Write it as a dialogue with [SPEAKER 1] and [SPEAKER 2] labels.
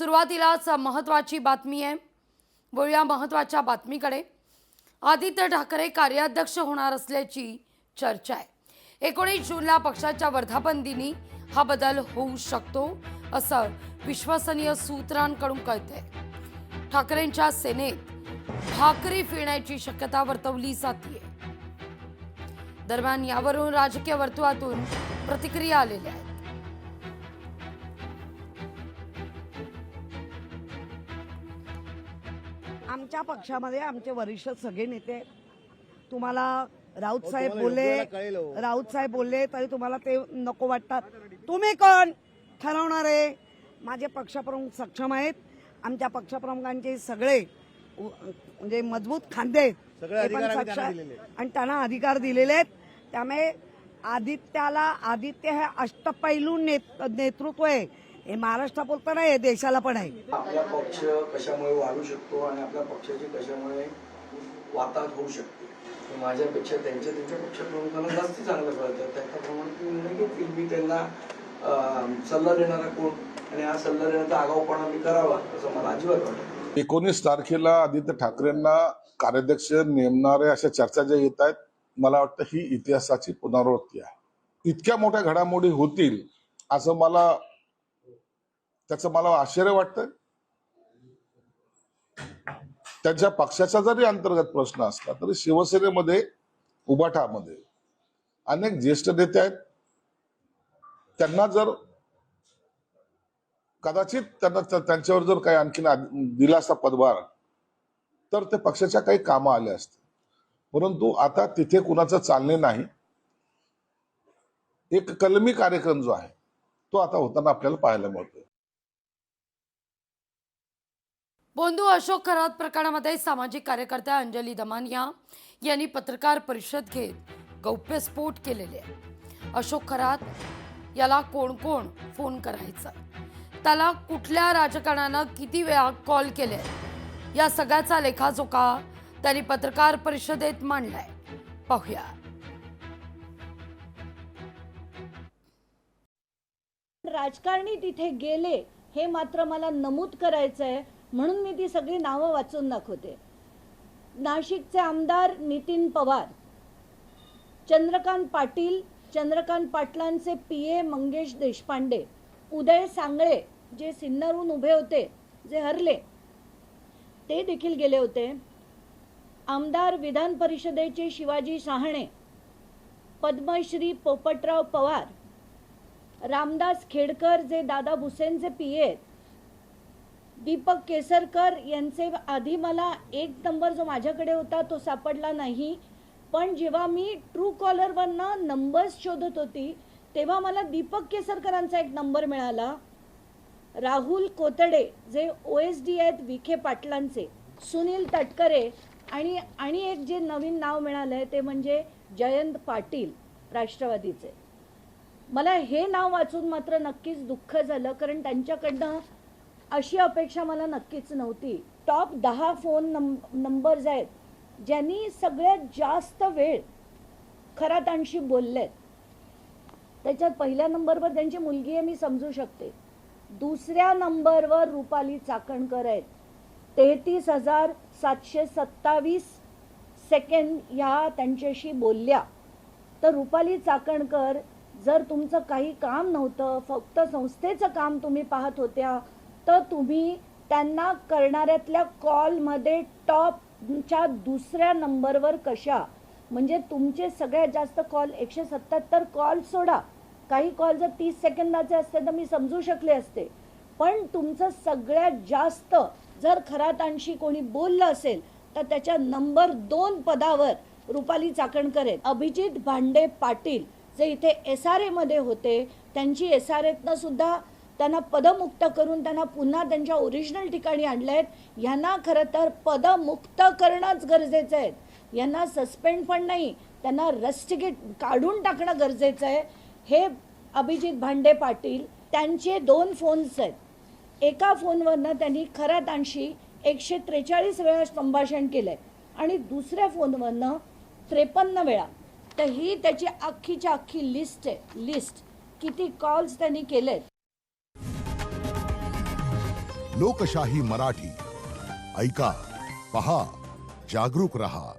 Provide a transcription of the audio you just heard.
[SPEAKER 1] सुरुवातीलाच महत्त्वाची बातमी आहे। वळूया महत्त्वाच्या बातमीकडे। आदित्य ठाकरे कार्याध्यक्ष होणार असल्याची चर्चा आहे। 19 जूनला पक्षाच्या वर्धापन दिनी हा बदल होऊ शकतो असं विश्वसनीय सूत्रांकडून कळतंय। ठाकरेंच्या सेनेत भाकरी फिरण्याची शक्यता वर्तवली जाते। दरम्यान यावरून राजकीय वर्तुळातून प्रतिक्रिया आलेल्या आहेत।
[SPEAKER 2] आमच्या पक्षामध्ये आमचे वरिष्ठ सगळे नेते आहेत। तुम्हाला राऊत साहेब बोलले तरी तुम्हाला ते नको वाटतात। तुम्ही कोण ठरवणारे? माझे पक्षप्रमुख सक्षम आहेत। आमच्या पक्षप्रमुखांचे सगळे म्हणजे मजबूत खांदे आहेत आणि त्यांना अधिकार दिलेले आहेत। त्यामुळे आदित्य हे अष्टपैलू नेतृत्व आहे। हे महाराष्ट्रापुरतं नाही, देशाला पण आहे।
[SPEAKER 3] आपला पक्ष कशामुळे वाढू शकतो आणि आपल्या पक्षाची कशामुळे वाताहत होऊ शकते माझ्यापेक्षा त्यांच्या पक्षप्रमुखांना जास्त चांगलं कळतं। त्याप्रमाणे ते निर्णय घेतील। मी त्यांना सल्ला देणारा कोण आणि हा सल्ला देण्याचा आगाऊपणा मी करावा असं मला अजिबात वाटत।
[SPEAKER 4] 19 तारखेला आदित्य ठाकरेंना कार्याध्यक्ष नेमणारे अशा चर्चा ज्या येत आहेत, मला वाटतं ही इतिहासाची पुनरावृत्ती आहे। इतक्या मोठ्या घडामोडी होतील असं त्याचं मला आश्चर्य वाटतंय। त्यांच्या पक्षाचा जरी अंतर्गत प्रश्न असला तरी शिवसेनेमध्ये उबाठामध्ये अनेक ज्येष्ठ नेते आहेत। त्यांना जर कदाचित त्यांच्यावर जर काही आणखीन दिला असता पदभार तर ते पक्षाच्या काही कामं आले असते, परंतु आता तिथे कुणाचं चालणे नाही। एक कलमी कार्यक्रम जो आहे तो आता होताना आपल्याला पाहायला मिळतोय।
[SPEAKER 1] बोंधू अशोक खरात प्रकरणामध्ये सामाजिक कार्यकर्त्या अंजली दमानिया यांनी पत्रकार परिषद घेत गौप्यस्फोट केलेले आहे। अशोक खरात याला कोण कोण फोन करायचा, त्याला कुठल्या राजकारणानं किती वेळा कॉल केले, या सगळ्याचा लेखाजोखा त्यांनी पत्रकार परिषदेत मांडलाय। पाहूया।
[SPEAKER 5] राजकारणी तिथे गेले हे मात्र मला नमूद करायचंय, म्हणून मी ती सगळी नावं वाचून दाखवते। नाशिकचे आमदार नितीन पवार, चंद्रकांत पाटील, चंद्रकांत पाटलांचे पीए मंगेश देशपांडे, उदय सांगळे जे सिन्नरहून उभे होते, जे हरले, ते देखील गेले होते। आमदार विधान परिषदेचे शिवाजी शहाणे, पद्मश्री पोपटराव पवार, रामदास खेडकर जे दादा भुसेंचे पीए, दीपक केसरकर यांचे आधी मला एक नंबर जो माझ्याकडे होता तो सापडला नाही, पण जेव्हा मी ट्रू कॉलरवरनं नंबर्स शोधत होती तेव्हा मला दीपक केसरकरांचा एक नंबर मिळाला। राहुल कोतडे जे OSD आहेत विखे पाटलांचे, सुनील तटकरे आणि एक जे नवीन नाव मिळालंय ते म्हणजे जयंत पाटील राष्ट्रवादीचे। मला हे नाव वाचून मात्र नक्कीच दुःख झालं, कारण त्यांच्याकडनं अशी अपेक्षा मला नक्कीच नव्हती। टॉप 10 फोन नंबर्स आहेत ज्यांनी सगळ्यात जास्त वेळ खरातांशी बोललेत। त्याच्यात पहिल्या नंबरवर त्यांची मुलगी आहे, मी समजू शकते। दुसऱ्या नंबरवर रुपाली चाकणकर आहेत, 33,727 सेकंद ह्या त्यांच्याशी बोलल्या। तर रुपाली चाकणकर, जर तुमचं काही काम नव्हतं, फक्त संस्थेचं काम तुम्ही पाहत होत्या, तर तुम्ही त्यांना करणाऱ्यातल्या कॉलमध्ये टॉपच्या दुसऱ्या नंबरवर कशा, म्हणजे तुमचे सगळ्यात जास्त कॉल 177 कॉल सोडा, काही कॉल जर 30 सेकंदाचे असते तर मी समजू शकले असते, पण तुमचं सगळ्यात जास्त जर खरातांशी कोणी बोललं असेल तर त्याच्या नंबर 2 पदावर रुपाली चाकणकर आहेत। अभिजित भांडे पाटील जे इथे SRA मध्ये होते, त्यांची SRAतनं सुद्धा त्यांना पदमुक्त करून त्यांना पुन्हा त्यांच्या ओरिजिनल ठिकाणी आणलेत। यांना खरं तर पदमुक्त करणंच गरजेचं आहे, यांना सस्पेंड पण नाही, त्यांना रस्टिकेट काढून टाकणं गरजेचं आहे। हे अभिजित भांडे पाटील, त्यांचे 2 फोन्स आहेत। एका फोनवरनं त्यांनी खरातांशी 143 वेळा संभाषण केलंय आणि दुसऱ्या फोनवरनं 53 वेळा। तर ही त्याची अख्खीच्या अख्खी लिस्ट किती कॉल्स त्यांनी केलेत।
[SPEAKER 6] लोकशाही मराठी ऐका, पहा, जागरूक रहा.